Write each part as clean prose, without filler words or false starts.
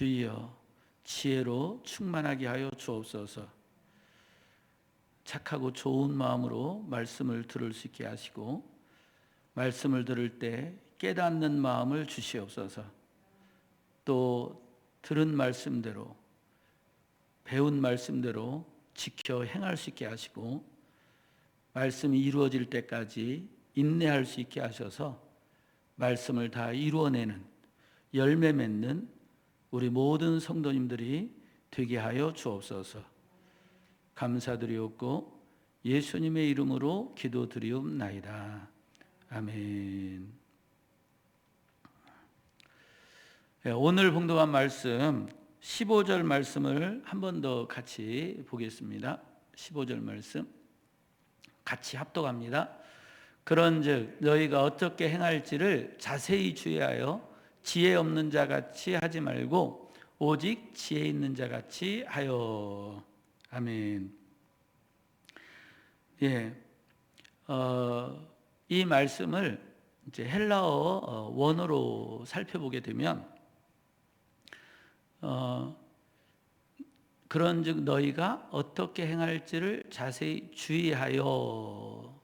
주여 지혜로 충만하게 하여 주옵소서. 착하고 좋은 마음으로 말씀을 들을 수 있게 하시고 말씀을 들을 때 깨닫는 마음을 주시옵소서. 또 들은 말씀대로 배운 말씀대로 지켜 행할 수 있게 하시고 말씀이 이루어질 때까지 인내할 수 있게 하셔서 말씀을 다 이루어내는 열매 맺는 우리 모든 성도님들이 되게 하여 주옵소서. 감사드리옵고 예수님의 이름으로 기도드리옵나이다. 아멘. 오늘 봉독한 말씀 15절 말씀을 한 번 더 같이 보겠습니다. 15절 말씀 같이 합독합니다. 그런즉 너희가 어떻게 행할지를 자세히 주의하여 지혜 없는 자같이 하지 말고 오직 지혜 있는 자같이 하여. 아멘. 이 말씀을 이제 헬라어 원어로 살펴보게 되면 그런즉 너희가 어떻게 행할지를 자세히 주의하여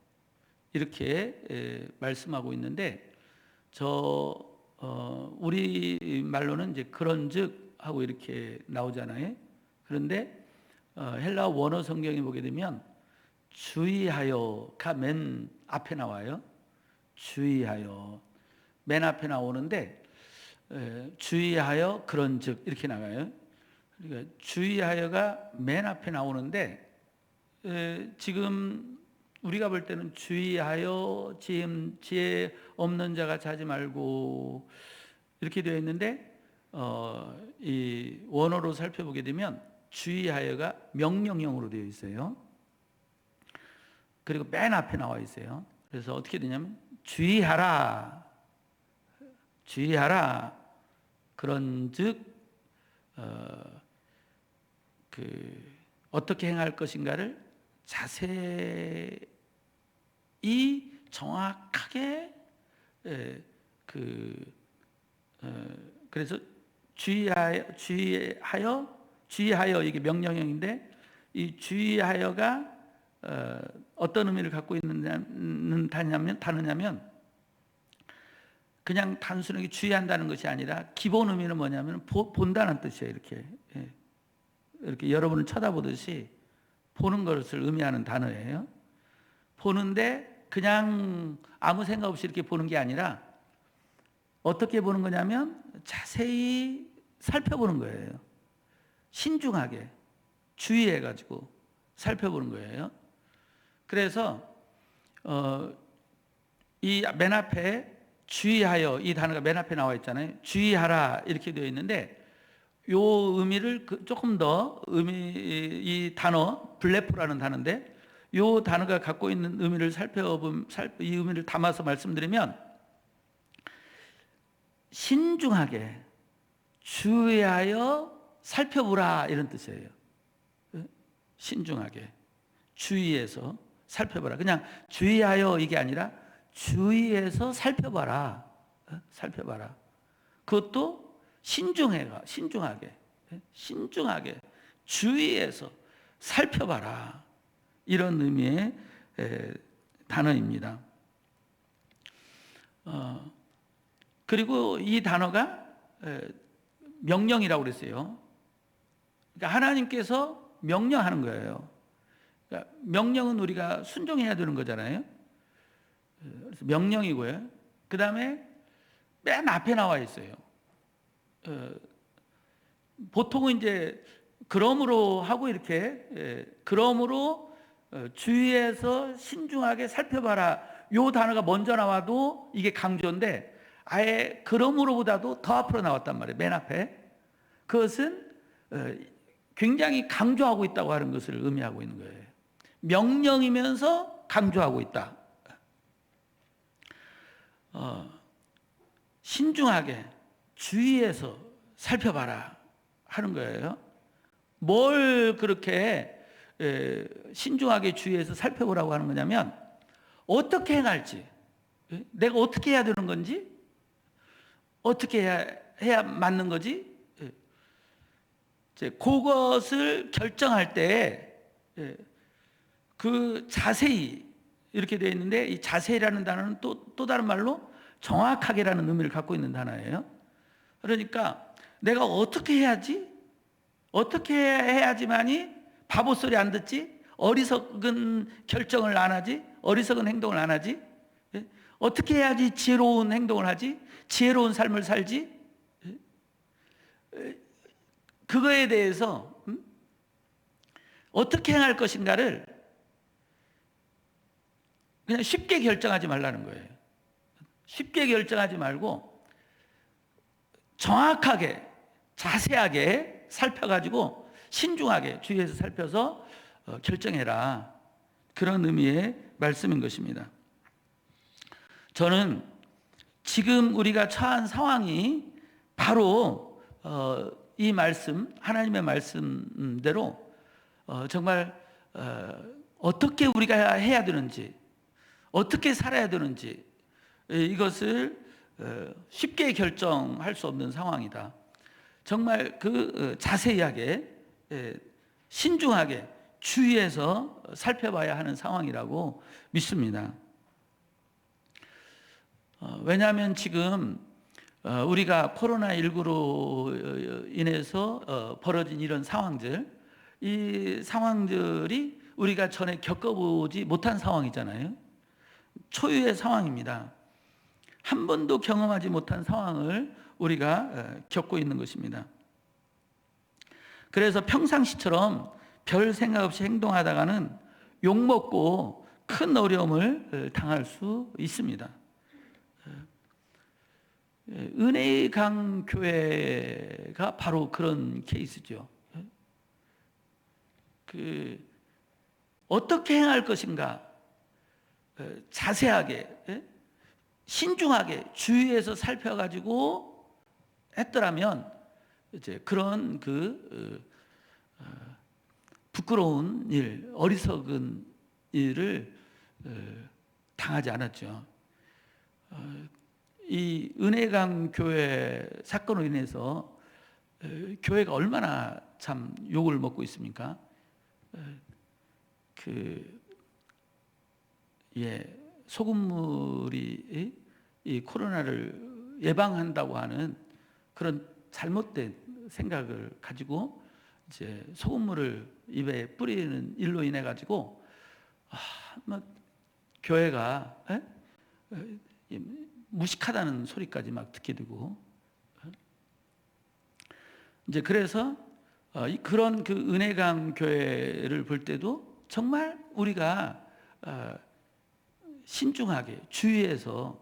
이렇게 말씀하고 있는데 우리 말로는 이제 그런즉 하고 이렇게 나오잖아요. 그런데 헬라어 원어 성경에 보게 되면 주의하여가 맨 앞에 나와요. 주의하여 맨 앞에 나오는데 주의하여 그런즉 이렇게 나가요. 그러니까 주의하여가 맨 앞에 나오는데 지금 우리가 볼 때는 주의하여 지혜 없는 자가 자지 말고 이렇게 되어 있는데 이 원어로 살펴보게 되면 주의하여가 명령형으로 되어 있어요. 그리고 맨 앞에 나와 있어요. 그래서 어떻게 되냐면 주의하라 그런즉 어떻게 행할 것인가를 자세히 정확하게 그래서 주의하여 이게 명령형인데 이 주의하여가 어떤 의미를 갖고 있는 단어냐면 그냥 단순하게 주의한다는 것이 아니라 기본 의미는 뭐냐면 본다는 뜻이에요. 이렇게 여러분을 쳐다보듯이 보는 것을 의미하는 단어예요. 보는데 그냥 아무 생각 없이 이렇게 보는 게 아니라 어떻게 보는 거냐면 자세히 살펴보는 거예요. 신중하게 주의해가지고 살펴보는 거예요. 그래서 이 맨 앞에 주의하여 이 단어가 맨 앞에 나와 있잖아요. 주의하라 이렇게 되어 있는데 요 의미를 조금 더 이 단어 블레포라는 단어인데 요 단어가 갖고 있는 의미를 이 의미를 담아서 말씀드리면 신중하게 주의하여 살펴보라 이런 뜻이에요. 신중하게 주의해서 살펴보라. 그냥 주의하여 이게 아니라 주의해서 살펴봐라. 그것도 신중하게 주의해서 살펴봐라. 이런 의미의 단어입니다. 그리고 이 단어가 명령이라고 그랬어요. 그러니까 하나님께서 명령하는 거예요. 그러니까 명령은 우리가 순종해야 되는 거잖아요. 그래서 명령이고요. 그 다음에 맨 앞에 나와 있어요. 보통은 이제 그러므로 하고 이렇게 그러므로 주의해서 신중하게 살펴봐라. 요 단어가 먼저 나와도 이게 강조인데 아예 그러므로보다도 더 앞으로 나왔단 말이에요. 맨 앞에. 그것은 굉장히 강조하고 있다고 하는 것을 의미하고 있는 거예요. 명령이면서 강조하고 있다. 신중하게 주의해서 살펴봐라 하는 거예요. 뭘 그렇게 신중하게 주의해서 살펴보라고 하는 거냐면 어떻게 행할지, 내가 어떻게 해야 되는 건지, 어떻게 해야 맞는 거지, 이제 그것을 결정할 때 그 자세히 이렇게 되어 있는데, 이 자세히라는 단어는 또 다른 말로 정확하게라는 의미를 갖고 있는 단어예요. 그러니까 내가 어떻게 해야지? 어떻게 해야지만이 바보 소리 안 듣지? 어리석은 결정을 안 하지? 어리석은 행동을 안 하지? 어떻게 해야지 지혜로운 행동을 하지? 지혜로운 삶을 살지? 그거에 대해서 어떻게 행할 것인가를 그냥 쉽게 결정하지 말라는 거예요. 쉽게 결정하지 말고 정확하게, 자세하게 살펴가지고 신중하게 주의해서 살펴서 결정해라. 그런 의미의 말씀인 것입니다. 저는 지금 우리가 처한 상황이 바로 이 말씀, 하나님의 말씀대로 정말 어떻게 우리가 해야 되는지, 어떻게 살아야 되는지 이것을 쉽게 결정할 수 없는 상황이다. 정말 그 자세하게 신중하게 주의해서 살펴봐야 하는 상황이라고 믿습니다. 왜냐하면 지금 우리가 코로나19로 인해서 벌어진 이런 상황들, 이 상황들이 우리가 전에 겪어보지 못한 상황이잖아요. 초유의 상황입니다. 한 번도 경험하지 못한 상황을 우리가 겪고 있는 것입니다. 그래서 평상시처럼 별 생각 없이 행동하다가는 욕먹고 큰 어려움을 당할 수 있습니다. 은혜의 강 교회가 바로 그런 케이스죠. 어떻게 행할 것인가 자세하게 신중하게 주의해서 살펴가지고 했더라면 이제 그런 부끄러운 일, 어리석은 일을 당하지 않았죠. 이 은혜강 교회 사건으로 인해서 교회가 얼마나 참 욕을 먹고 있습니까? 소금물이 이 코로나를 예방한다고 하는 그런 잘못된 생각을 가지고 이제 소금물을 입에 뿌리는 일로 인해 가지고 교회가 무식하다는 소리까지 막 듣게 되고, 이제 그래서 그런 은혜강 교회를 볼 때도 정말 우리가 신중하게 주의해서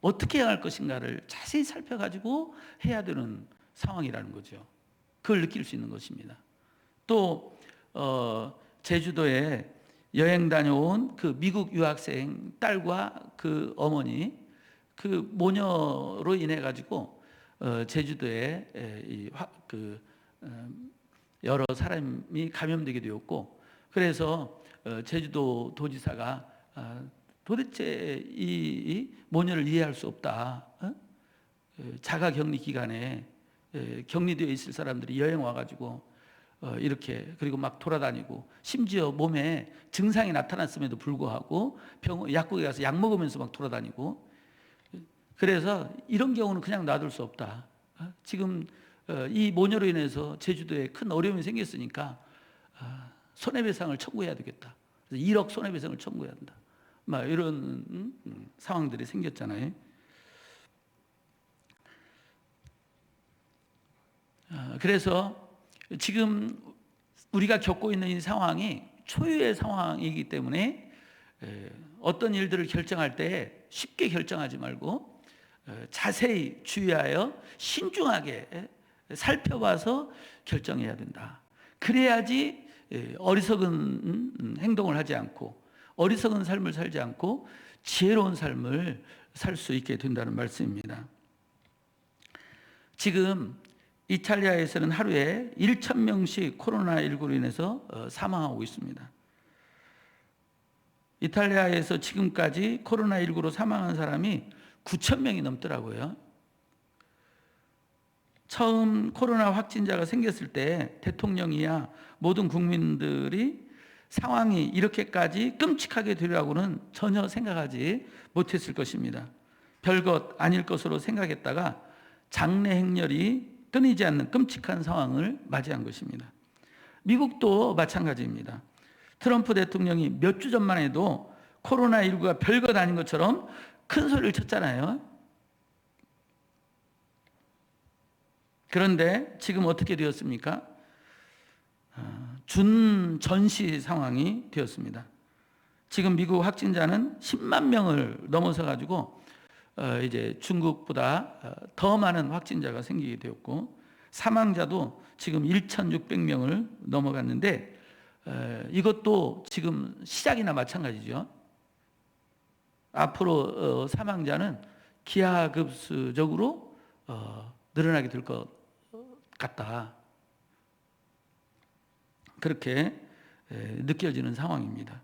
어떻게 해야 할 것인가를 자세히 살펴가지고 해야 되는 상황이라는 거죠. 그걸 느낄 수 있는 것입니다. 또 제주도에 여행 다녀온 그 미국 유학생 딸과 그 어머니, 그 모녀로 인해 가지고 제주도에 여러 사람이 감염되게 되었고, 그래서 제주도 도지사가 도대체 이 모녀를 이해할 수 없다. 자가격리 기간에 격리되어 있을 사람들이 여행 와가지고 이렇게, 그리고 막 돌아다니고, 심지어 몸에 증상이 나타났음에도 불구하고 약국에 가서 약 먹으면서 막 돌아다니고, 그래서 이런 경우는 그냥 놔둘 수 없다. 지금 이 모녀로 인해서 제주도에 큰 어려움이 생겼으니까 손해배상을 청구해야 되겠다. 그래서 1억 손해배상을 청구해야 한다. 막 이런 상황들이 생겼잖아요. 그래서 지금 우리가 겪고 있는 이 상황이 초유의 상황이기 때문에 어떤 일들을 결정할 때 쉽게 결정하지 말고 자세히 주의하여 신중하게 살펴봐서 결정해야 된다. 그래야지 어리석은 행동을 하지 않고 어리석은 삶을 살지 않고 지혜로운 삶을 살 수 있게 된다는 말씀입니다. 지금 이탈리아에서는 하루에 1,000명씩 코로나19로 인해서 사망하고 있습니다. 이탈리아에서 지금까지 코로나19로 사망한 사람이 9,000명이 넘더라고요. 처음 코로나 확진자가 생겼을 때 대통령이야 모든 국민들이 상황이 이렇게까지 끔찍하게 되리라고는 전혀 생각하지 못했을 것입니다. 별것 아닐 것으로 생각했다가 장래 행렬이 끊이지 않는 끔찍한 상황을 맞이한 것입니다. 미국도 마찬가지입니다. 트럼프 대통령이 몇 주 전만 해도 코로나19가 별것 아닌 것처럼 큰 소리를 쳤잖아요. 그런데 지금 어떻게 되었습니까? 준전시 상황이 되었습니다. 지금 미국 확진자는 10만 명을 넘어서 가지고 이제 중국보다 더 많은 확진자가 생기게 되었고, 사망자도 지금 1,600명을 넘어갔는데, 이것도 지금 시작이나 마찬가지죠. 앞으로 사망자는 기하급수적으로 늘어나게 될 것 같다. 그렇게 느껴지는 상황입니다.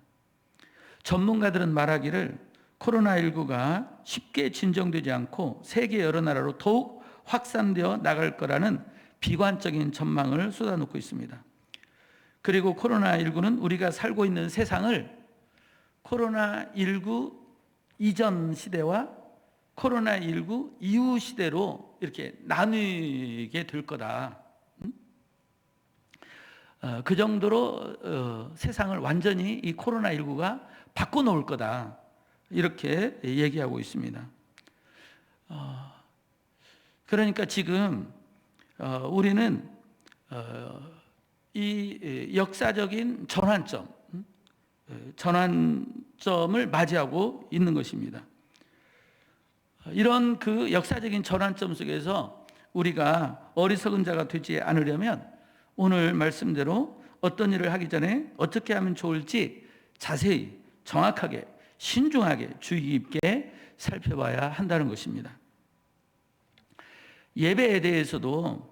전문가들은 말하기를 코로나19가 쉽게 진정되지 않고 세계 여러 나라로 더욱 확산되어 나갈 거라는 비관적인 전망을 쏟아놓고 있습니다. 그리고 코로나19는 우리가 살고 있는 세상을 코로나19 이전 시대와 코로나19 이후 시대로 이렇게 나누게 될 거다. 그 정도로 세상을 완전히 이 코로나19가 바꿔놓을 거다. 이렇게 얘기하고 있습니다. 그러니까 지금 우리는 이 역사적인 전환점을 맞이하고 있는 것입니다. 이런 그 역사적인 전환점 속에서 우리가 어리석은 자가 되지 않으려면 오늘 말씀대로 어떤 일을 하기 전에 어떻게 하면 좋을지 자세히, 정확하게, 신중하게, 주의 깊게 살펴봐야 한다는 것입니다. 예배에 대해서도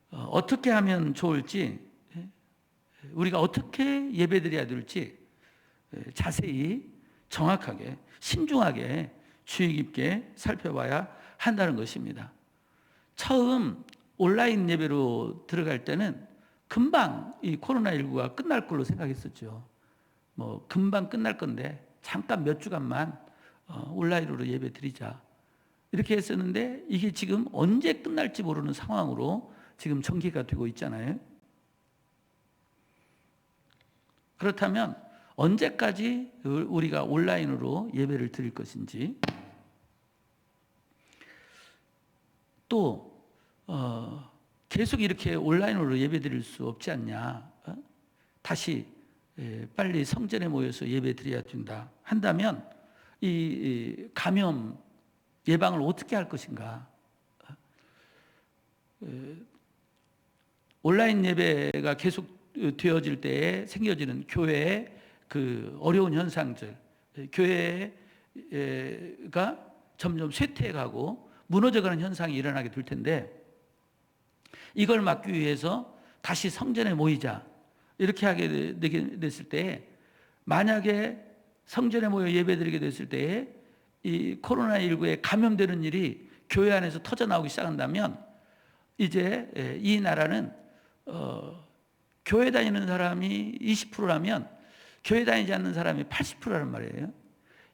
어떻게 하면 좋을지, 우리가 어떻게 예배드려야 될지 자세히, 정확하게, 신중하게, 주의 깊게 살펴봐야 한다는 것입니다. 처음 온라인 예배로 들어갈 때는 금방 이 코로나19가 끝날 걸로 생각했었죠. 뭐 금방 끝날 건데 잠깐 몇 주간만 온라인으로 예배 드리자, 이렇게 했었는데 이게 지금 언제 끝날지 모르는 상황으로 지금 전개가 되고 있잖아요. 그렇다면 언제까지 우리가 온라인으로 예배를 드릴 것인지, 또 계속 이렇게 온라인으로 예배 드릴 수 없지 않냐, 다시 빨리 성전에 모여서 예배 드려야 된다 한다면 이 감염 예방을 어떻게 할 것인가. 온라인 예배가 계속 되어질 때에 생겨지는 교회의 그 어려운 현상들, 교회가 점점 쇠퇴해가고 무너져가는 현상이 일어나게 될 텐데, 이걸 막기 위해서 다시 성전에 모이자 이렇게 하게 됐을 때, 만약에 성전에 모여 예배드리게 됐을 때에 이 코로나19에 감염되는 일이 교회 안에서 터져나오기 시작한다면 이제 이 나라는 교회 다니는 사람이 20%라면 교회 다니지 않는 사람이 80%라는 말이에요.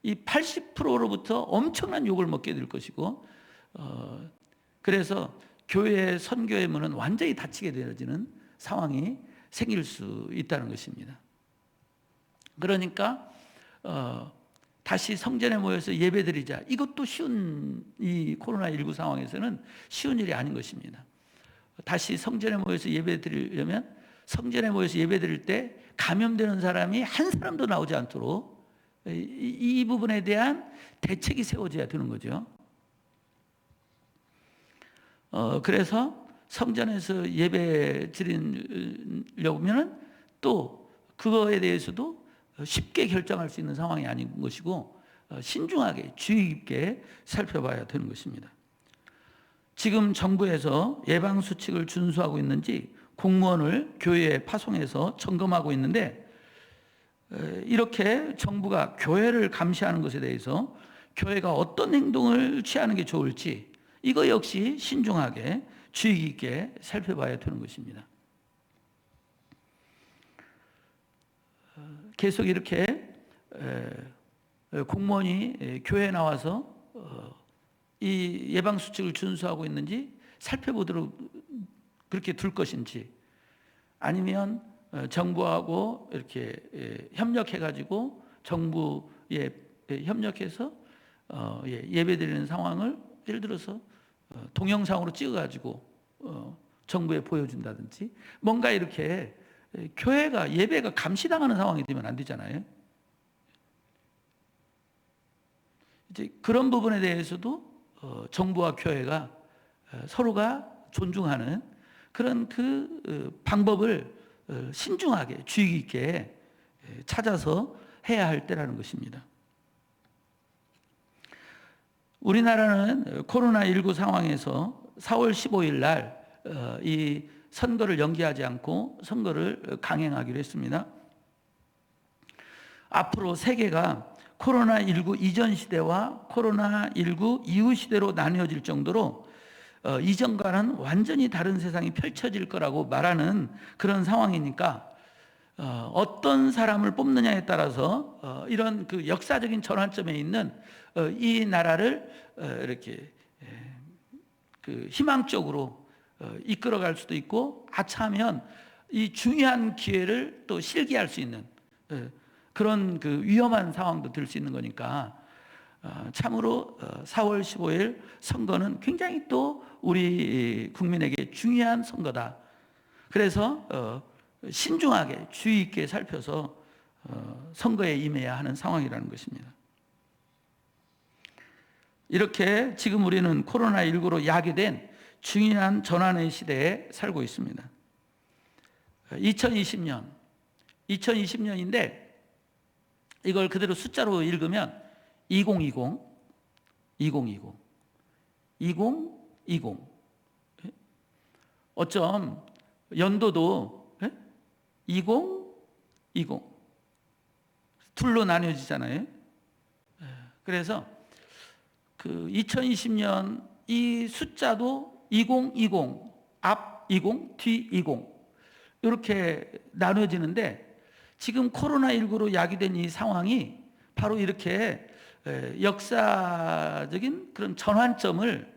이 80%로부터 엄청난 욕을 먹게 될 것이고, 그래서 교회의 선교의 문은 완전히 닫히게 되어지는 상황이 생길 수 있다는 것입니다. 그러니까 다시 성전에 모여서 예배드리자, 이것도 쉬운, 이 코로나19 상황에서는 쉬운 일이 아닌 것입니다. 다시 성전에 모여서 예배드리려면 성전에 모여서 예배드릴 때 감염되는 사람이 한 사람도 나오지 않도록 이 부분에 대한 대책이 세워져야 되는 거죠. 그래서 성전에서 예배 드리려고 하면 또 그거에 대해서도 쉽게 결정할 수 있는 상황이 아닌 것이고, 신중하게 주의 깊게 살펴봐야 되는 것입니다. 지금 정부에서 예방수칙을 준수하고 있는지 공무원을 교회에 파송해서 점검하고 있는데, 이렇게 정부가 교회를 감시하는 것에 대해서 교회가 어떤 행동을 취하는 게 좋을지, 이거 역시 신중하게 주의 깊게 살펴봐야 되는 것입니다. 계속 이렇게 공무원이 교회에 나와서 이 예방수칙을 준수하고 있는지 살펴보도록 그렇게 둘 것인지, 아니면 정부하고 이렇게 협력해가지고 정부에 협력해서 예배드리는 상황을 예를 들어서 동영상으로 찍어가지고 정부에 보여준다든지, 뭔가 이렇게 교회가 예배가 감시당하는 상황이 되면 안 되잖아요. 이제 그런 부분에 대해서도 정부와 교회가 서로가 존중하는 그런 그 방법을 신중하게 주의 깊게 찾아서 해야 할 때라는 것입니다. 우리나라는 코로나19 상황에서 4월 15일 날 이 선거를 연기하지 않고 선거를 강행하기로 했습니다. 앞으로 세계가 코로나19 이전 시대와 코로나19 이후 시대로 나뉘어질 정도로 이전과는 완전히 다른 세상이 펼쳐질 거라고 말하는 그런 상황이니까 어떤 사람을 뽑느냐에 따라서 이런 그 역사적인 전환점에 있는 이 나라를 이렇게 그 희망적으로 이끌어갈 수도 있고, 아차하면 이 중요한 기회를 또 실기할 수 있는 그런 그 위험한 상황도 될 수 있는 거니까 참으로 4월 15일 선거는 굉장히 또 우리 국민에게 중요한 선거다. 그래서 신중하게 주의 있게 살펴서 선거에 임해야 하는 상황이라는 것입니다. 이렇게 지금 우리는 코로나19로 야기된 중요한 전환의 시대에 살고 있습니다. 2020년인데 이걸 그대로 숫자로 읽으면 2020. 어쩜 연도도 2020 둘로 나뉘어지잖아요. 그래서 그 2020년 이 숫자도 2020, 앞 20, 뒤 20 이렇게 나눠지는데, 지금 코로나19로 야기된 이 상황이 바로 이렇게 역사적인 그런 전환점을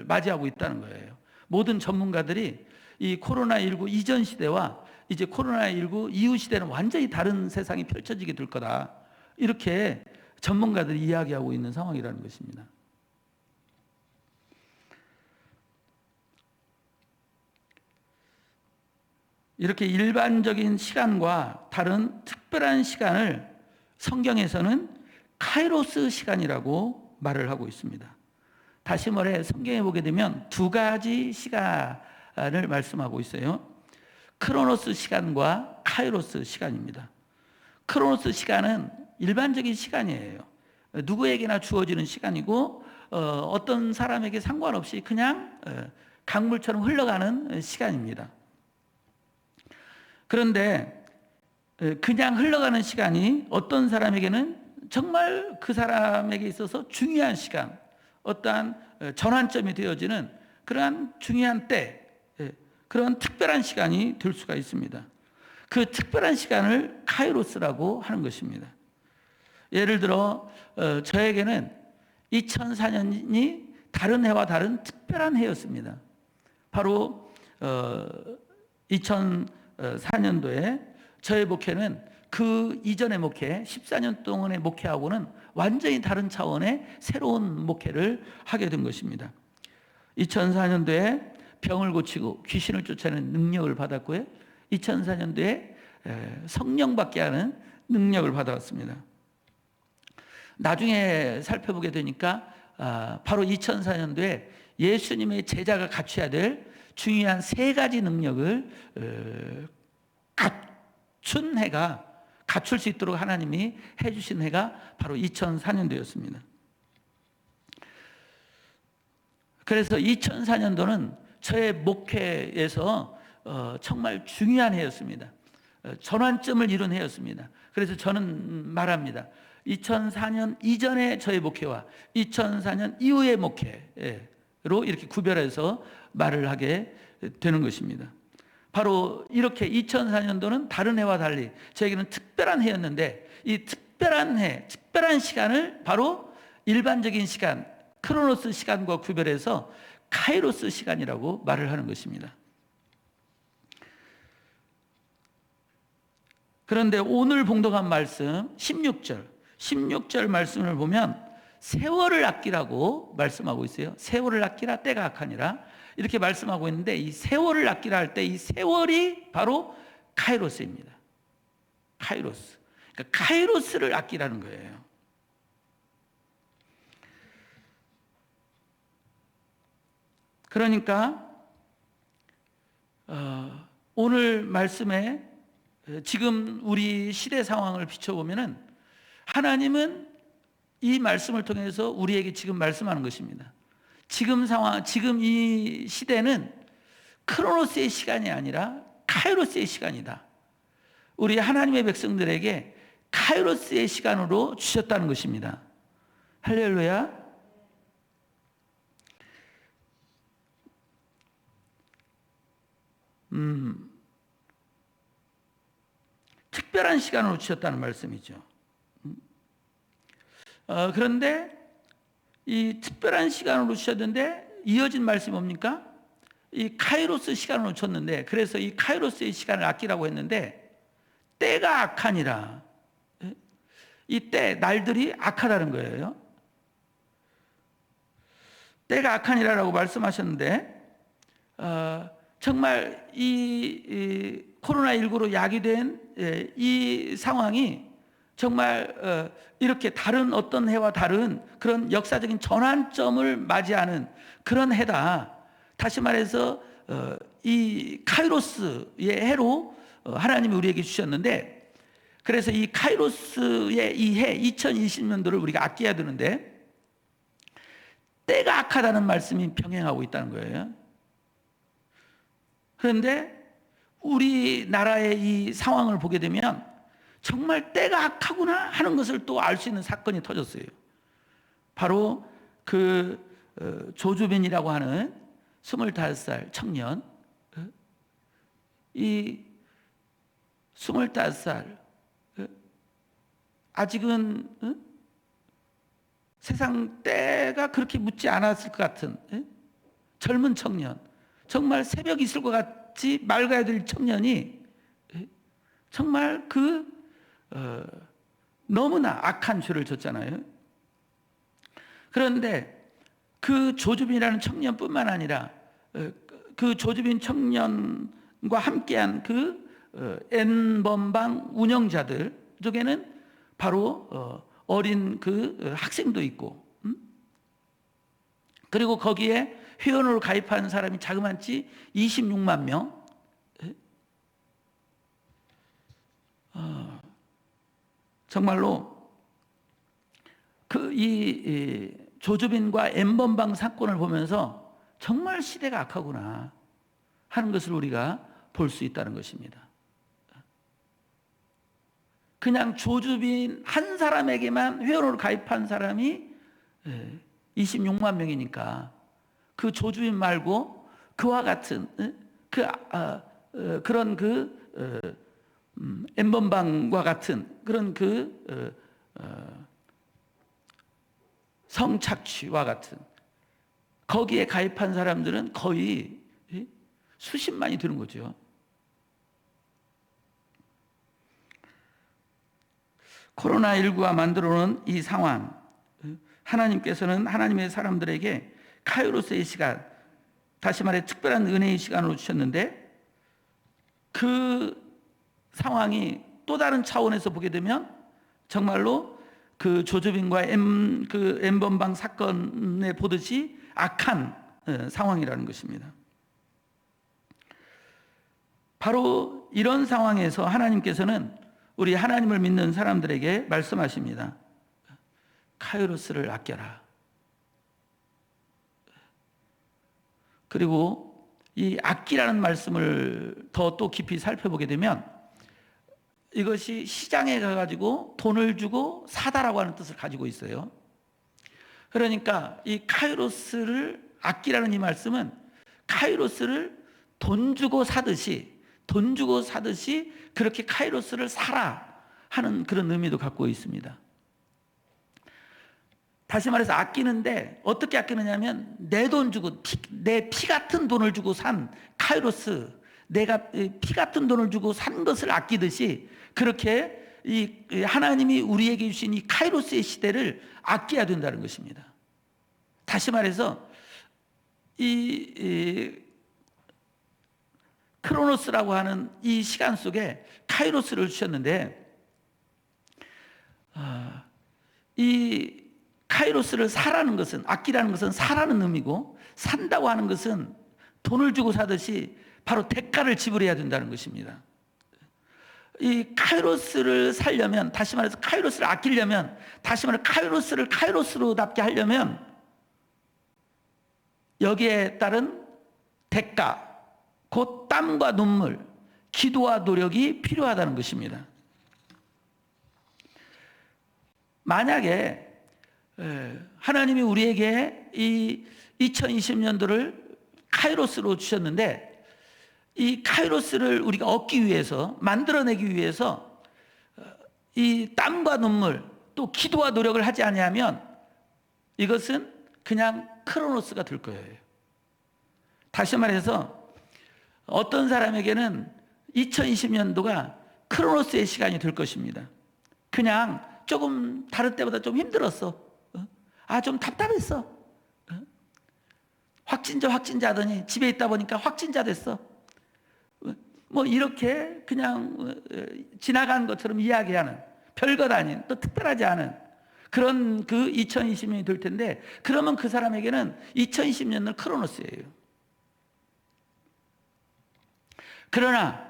맞이하고 있다는 거예요. 모든 전문가들이 이 코로나19 이전 시대와 이제 코로나19 이후 시대는 완전히 다른 세상이 펼쳐지게 될 거다, 이렇게 전문가들이 이야기하고 있는 상황이라는 것입니다. 이렇게 일반적인 시간과 다른 특별한 시간을 성경에서는 카이로스 시간이라고 말을 하고 있습니다. 다시 말해 성경에 보게 되면 두 가지 시간을 말씀하고 있어요. 크로노스 시간과 카이로스 시간입니다. 크로노스 시간은 일반적인 시간이에요. 누구에게나 주어지는 시간이고 어떤 사람에게 상관없이 그냥 강물처럼 흘러가는 시간입니다. 그런데 그냥 흘러가는 시간이 어떤 사람에게는 정말 그 사람에게 있어서 중요한 시간, 어떠한 전환점이 되어지는 그러한 중요한 때, 그런 특별한 시간이 될 수가 있습니다. 그 특별한 시간을 카이로스라고 하는 것입니다. 예를 들어 저에게는 2004년이 다른 해와 다른 특별한 해였습니다. 바로 2004년도에 저의 목회는 그 이전의 목회, 14년 동안의 목회하고는 완전히 다른 차원의 새로운 목회를 하게 된 것입니다. 2004년도에 병을 고치고 귀신을 쫓아내는 능력을 받았고요. 2004년도에 성령 받게 하는 능력을 받아왔습니다. 나중에 살펴보게 되니까 바로 2004년도에 예수님의 제자가 갖춰야 될 중요한 세 가지 능력을 갖춘 해가, 갖출 수 있도록 하나님이 해주신 해가 바로 2004년도였습니다. 그래서 2004년도는 저의 목회에서 정말 중요한 해였습니다. 전환점을 이룬 해였습니다. 그래서 저는 말합니다. 2004년 이전의 저의 목회와 2004년 이후의 목회, 이렇게 구별해서 말을 하게 되는 것입니다. 바로 이렇게 2004년도는 다른 해와 달리 저에게는 특별한 해였는데, 이 특별한 해, 특별한 시간을 바로 일반적인 시간, 크로노스 시간과 구별해서 카이로스 시간이라고 말을 하는 것입니다. 그런데 오늘 봉독한 말씀 16절 말씀을 보면 세월을 아끼라고 말씀하고 있어요. 세월을 아끼라, 때가 악하니라, 이렇게 말씀하고 있는데, 이 세월을 아끼라 할 때 이 세월이 바로 카이로스입니다. 카이로스. 그러니까 카이로스를 아끼라는 거예요. 그러니까 오늘 말씀에 지금 우리 시대 상황을 비춰보면은 하나님은 이 말씀을 통해서 우리에게 지금 말씀하는 것입니다. 지금 상황, 지금 이 시대는 크로노스의 시간이 아니라 카이로스의 시간이다. 우리 하나님의 백성들에게 카이로스의 시간으로 주셨다는 것입니다. 할렐루야. 특별한 시간으로 주셨다는 말씀이죠. 그런데 이 특별한 시간으로 주셨는데 이어진 말씀이 뭡니까? 이 카이로스 시간으로 줬는데, 그래서 이 카이로스의 시간을 아끼라고 했는데 때가 악하니라. 이 때, 날들이 악하다는 거예요. 때가 악하니라라고 말씀하셨는데, 정말 이 코로나19로 야기된 이 상황이 정말 이렇게 다른 어떤 해와 다른 그런 역사적인 전환점을 맞이하는 그런 해다. 다시 말해서 이 카이로스의 해로 하나님이 우리에게 주셨는데, 그래서 이 카이로스의 이 해 2020년도를 우리가 아껴야 되는데 때가 악하다는 말씀이 병행하고 있다는 거예요. 그런데 우리나라의 이 상황을 보게 되면 정말 때가 악하구나 하는 것을 또 알 수 있는 사건이 터졌어요. 바로 그 조주빈이라고 하는 25살 청년, 이 25살, 아직은 세상 때가 그렇게 묻지 않았을 것 같은 젊은 청년, 정말 새벽이 있을 것 같이 맑아야 될 청년이 정말 너무나 악한 죄를 졌잖아요. 그런데 그 조주빈이라는 청년뿐만 아니라 그 조주빈 청년과 함께한 그 N번방 운영자들 쪽에는 바로 어린 그 학생도 있고, 그리고 거기에 회원으로 가입하는 사람이 자그마치 26만 명. 정말로 이 조주빈과 N번방 사건을 보면서 정말 시대가 악하구나 하는 것을 우리가 볼 수 있다는 것입니다. 그냥 조주빈 한 사람에게만 회원으로 가입한 사람이 26만 명이니까 그 조주빈 말고 그와 같은 그런 N번방과 같은 그런 성착취와 같은 거기에 가입한 사람들은 거의 수십만이 되는 거죠. 코로나19가 만들어놓은 이 상황, 하나님께서는 하나님의 사람들에게 카이로스의 시간, 다시 말해 특별한 은혜의 시간으로 주셨는데, 그 상황이 또 다른 차원에서 보게 되면 정말로 그 조주빈과 N번방 사건에 보듯이 악한 상황이라는 것입니다. 바로 이런 상황에서 하나님께서는 우리 하나님을 믿는 사람들에게 말씀하십니다. 카이로스를 아껴라. 그리고 이 아끼라는 말씀을 더 또 깊이 살펴보게 되면 이것이 시장에 가가지고 돈을 주고 사다라고 하는 뜻을 가지고 있어요. 그러니까 이 카이로스를 아끼라는 이 말씀은 카이로스를 돈 주고 사듯이 그렇게 카이로스를 사라 하는 그런 의미도 갖고 있습니다. 다시 말해서 아끼는데 어떻게 아끼느냐면 내 돈 주고 내 피 같은 돈을 주고 산 카이로스, 내가 피 같은 돈을 주고 산 것을 아끼듯이 그렇게 이 하나님이 우리에게 주신 이 카이로스의 시대를 아껴야 된다는 것입니다. 다시 말해서 이 크로노스라고 하는 이 시간 속에 카이로스를 주셨는데 이 카이로스를 사라는 것은, 아끼라는 것은 사라는 의미고, 산다고 하는 것은 돈을 주고 사듯이 바로 대가를 지불해야 된다는 것입니다. 이 카이로스를 살려면, 다시 말해서 카이로스를 아끼려면, 다시 말해 카이로스를 카이로스로답게 하려면 여기에 따른 대가, 곧 땀과 눈물, 기도와 노력이 필요하다는 것입니다. 만약에 하나님이 우리에게 이 2020년도를 카이로스로 주셨는데 이 카이로스를 우리가 얻기 위해서, 만들어내기 위해서 이 땀과 눈물 또 기도와 노력을 하지 아니하면 이것은 그냥 크로노스가 될 거예요. 다시 말해서 어떤 사람에게는 2020년도가 크로노스의 시간이 될 것입니다. 그냥 조금 다른 때보다 좀 힘들었어. 좀 답답했어. 확진자 하더니 집에 있다 보니까 확진자 됐어. 뭐 이렇게 그냥 지나간 것처럼 이야기하는, 별것 아닌, 또 특별하지 않은 그런 그 2020년이 될 텐데, 그러면 그 사람에게는 2020년은 크로노스예요. 그러나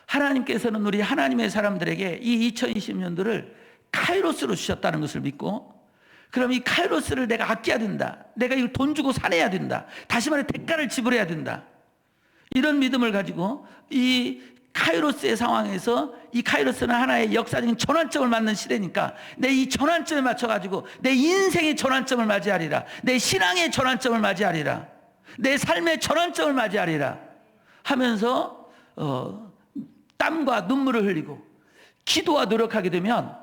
하나님께서는 우리 하나님의 사람들에게 이 2020년도를 카이로스로 주셨다는 것을 믿고, 그럼 이 카이로스를 내가 아껴야 된다, 내가 이걸 돈 주고 사내야 된다, 다시 말해 대가를 지불해야 된다, 이런 믿음을 가지고 이 카이로스의 상황에서, 이 카이로스는 하나의 역사적인 전환점을 맞는 시대니까 내 이 전환점에 맞춰가지고 내 인생의 전환점을 맞이하리라, 내 신앙의 전환점을 맞이하리라, 내 삶의 전환점을 맞이하리라 하면서 땀과 눈물을 흘리고 기도와 노력하게 되면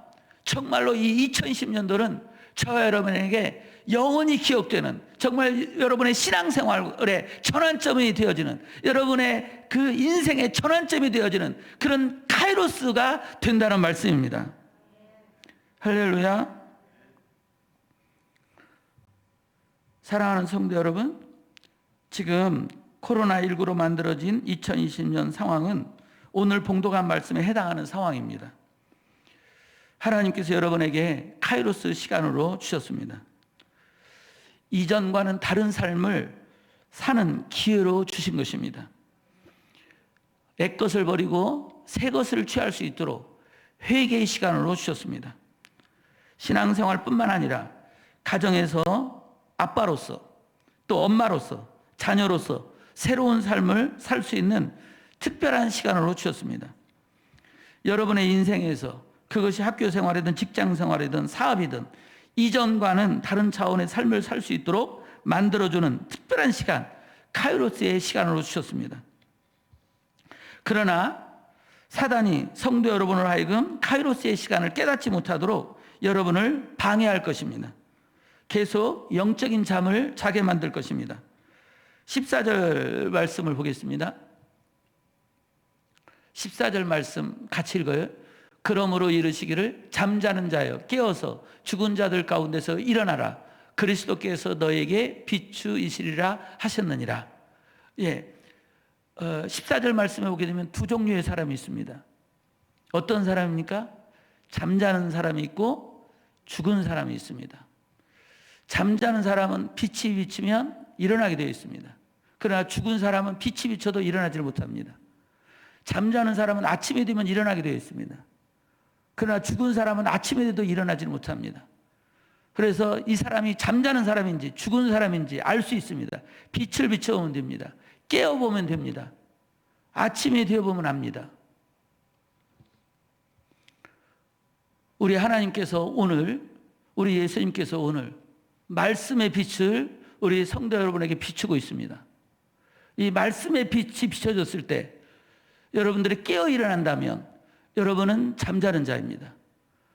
정말로 이 2020년도는 저와 여러분에게 영원히 기억되는, 정말 여러분의 신앙생활의 전환점이 되어지는, 여러분의 그 인생의 전환점이 되어지는 그런 카이로스가 된다는 말씀입니다. 할렐루야. 사랑하는 성도 여러분, 지금 코로나19로 만들어진 2020년 상황은 오늘 봉독한 말씀에 해당하는 상황입니다. 하나님께서 여러분에게 카이로스 시간으로 주셨습니다. 이전과는 다른 삶을 사는 기회로 주신 것입니다. 옛것을 버리고 새 것을 취할 수 있도록 회개의 시간으로 주셨습니다. 신앙생활뿐만 아니라 가정에서 아빠로서, 또 엄마로서, 자녀로서 새로운 삶을 살 수 있는 특별한 시간으로 주셨습니다. 여러분의 인생에서, 그것이 학교 생활이든 직장 생활이든 사업이든 이전과는 다른 차원의 삶을 살 수 있도록 만들어주는 특별한 시간, 카이로스의 시간으로 주셨습니다. 그러나 사단이 성도 여러분을 하여금 카이로스의 시간을 깨닫지 못하도록 여러분을 방해할 것입니다. 계속 영적인 잠을 자게 만들 것입니다. 14절 말씀을 보겠습니다. 14절 말씀 같이 읽어요. 그러므로 이르시기를 잠자는 자여 깨어서 죽은 자들 가운데서 일어나라, 그리스도께서 너에게 비추이시리라 하셨느니라. 14절 말씀에 보게 되면 두 종류의 사람이 있습니다. 어떤 사람입니까? 잠자는 사람이 있고 죽은 사람이 있습니다. 잠자는 사람은 빛이 비치면 일어나게 되어 있습니다. 그러나 죽은 사람은 빛이 비쳐도 일어나지 못합니다. 잠자는 사람은 아침이 되면 일어나게 되어 있습니다. 그러나 죽은 사람은 아침에 돼도 일어나지 못합니다. 그래서 이 사람이 잠자는 사람인지 죽은 사람인지 알 수 있습니다. 빛을 비춰보면 됩니다. 깨어보면 됩니다. 아침이 되어보면 압니다. 우리 하나님께서 오늘, 우리 예수님께서 오늘 말씀의 빛을 우리 성도 여러분에게 비추고 있습니다. 이 말씀의 빛이 비춰졌을 때 여러분들이 깨어 일어난다면 여러분은 잠자는 자입니다.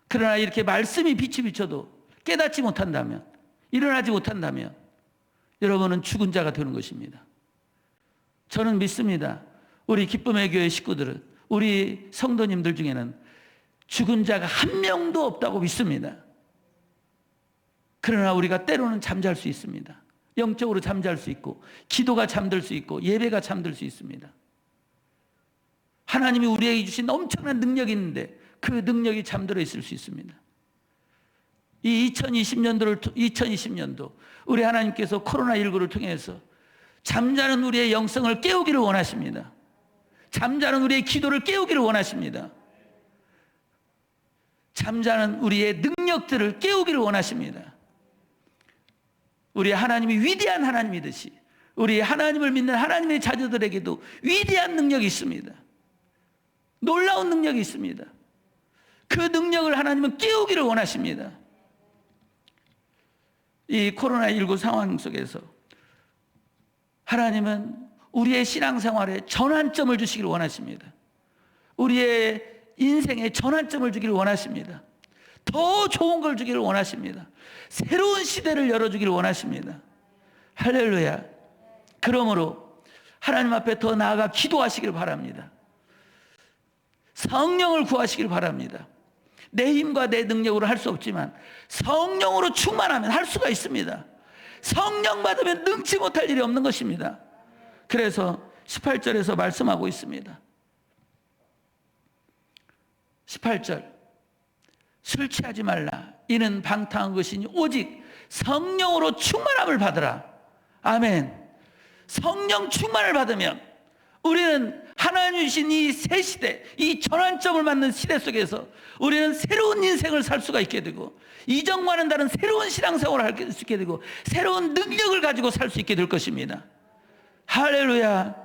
그러나 이렇게 말씀이 빛이 비춰도 깨닫지 못한다면, 일어나지 못한다면 여러분은 죽은 자가 되는 것입니다. 저는 믿습니다. 우리 기쁨의 교회 식구들은, 우리 성도님들 중에는 죽은 자가 한 명도 없다고 믿습니다. 그러나 우리가 때로는 잠잘 수 있습니다. 영적으로 잠잘 수 있고, 기도가 잠들 수 있고, 예배가 잠들 수 있습니다. 하나님이 우리에게 주신 엄청난 능력이 있는데 그 능력이 잠들어 있을 수 있습니다. 이 2020년도 우리 하나님께서 코로나19를 통해서 잠자는 우리의 영성을 깨우기를 원하십니다. 잠자는 우리의 기도를 깨우기를 원하십니다. 잠자는 우리의 능력들을 깨우기를 원하십니다. 우리 하나님이 위대한 하나님이듯이 우리 하나님을 믿는 하나님의 자녀들에게도 위대한 능력이 있습니다. 놀라운 능력이 있습니다. 그 능력을 하나님은 깨우기를 원하십니다. 이 코로나19 상황 속에서 하나님은 우리의 신앙생활에 전환점을 주시기를 원하십니다. 우리의 인생에 전환점을 주기를 원하십니다. 더 좋은 걸 주기를 원하십니다. 새로운 시대를 열어주기를 원하십니다. 할렐루야. 그러므로 하나님 앞에 더 나아가 기도하시길 바랍니다. 성령을 구하시길 바랍니다. 내 힘과 내 능력으로 할 수 없지만 성령으로 충만하면 할 수가 있습니다. 성령 받으면 능치 못할 일이 없는 것입니다. 그래서 18절에서 말씀하고 있습니다. 18절, 술 취하지 말라. 이는 방탕한 것이니 오직 성령으로 충만함을 받으라. 아멘. 성령 충만을 받으면 우리는 하나님 주신 이 새 시대, 이 전환점을 맞는 시대 속에서 우리는 새로운 인생을 살 수가 있게 되고, 이전과는 다른 새로운 신앙생활을 할 수 있게 되고, 새로운 능력을 가지고 살 수 있게 될 것입니다. 할렐루야.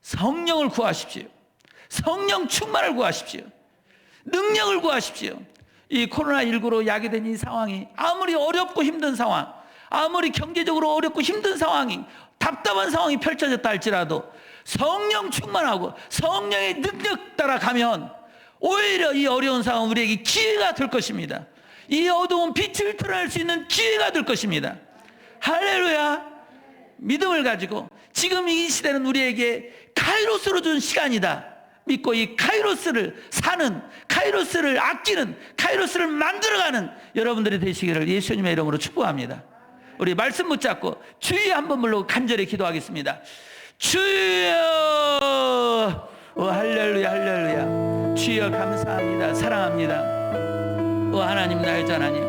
성령을 구하십시오. 성령 충만을 구하십시오. 능력을 구하십시오. 이 코로나19로 야기된 이 상황이 아무리 어렵고 힘든 상황, 아무리 경제적으로 어렵고 힘든 상황이, 답답한 상황이 펼쳐졌다 할지라도 성령 충만하고 성령의 능력 따라가면 오히려 이 어려운 상황은 우리에게 기회가 될 것입니다. 이 어두운 빛을 드러낼 수 있는 기회가 될 것입니다. 할렐루야. 믿음을 가지고 지금 이 시대는 우리에게 카이로스로 준 시간이다 믿고 이 카이로스를 사는, 카이로스를 아끼는, 카이로스를 만들어가는 여러분들이 되시기를 예수님의 이름으로 축복합니다. 우리 말씀 붙잡고 주여 한번 불러 간절히 기도하겠습니다. 주여. 할렐루야, 할렐루야. 주여 감사합니다. 사랑합니다. 하나님, 나의 하나님,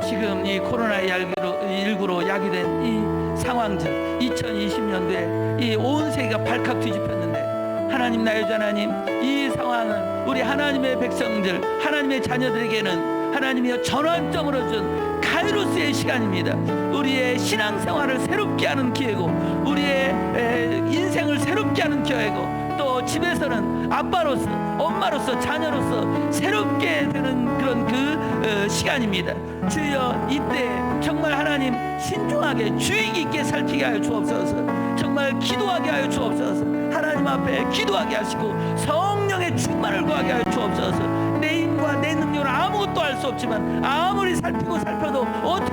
지금 이 코로나19로 야기된 이 상황들, 2020년도에 이 온 세계가 발칵 뒤집혔는데, 하나님, 나의 하나님, 이 상황은 우리 하나님의 백성들, 하나님의 자녀들에게는 하나님이여 전환점으로 준 카이로스의 시간입니다. 우리의 신앙생활을 새롭게 하는 기회고, 우리의 인생을 새롭게 하는 기회고, 또 집에서는 아빠로서, 엄마로서, 자녀로서 새롭게 되는 그런 그 시간입니다. 주여, 이때 정말 하나님 신중하게 주의 깊게 살피게 하여 주옵소서. 정말 기도하게 하여 주옵소서. 하나님 앞에 기도하게 하시고 성령의 충만을 구하게 하여 주옵소서. 내 힘과 내 능력으로 아무것도 할 수 없지만 아무리 살피고 살펴도 어떻게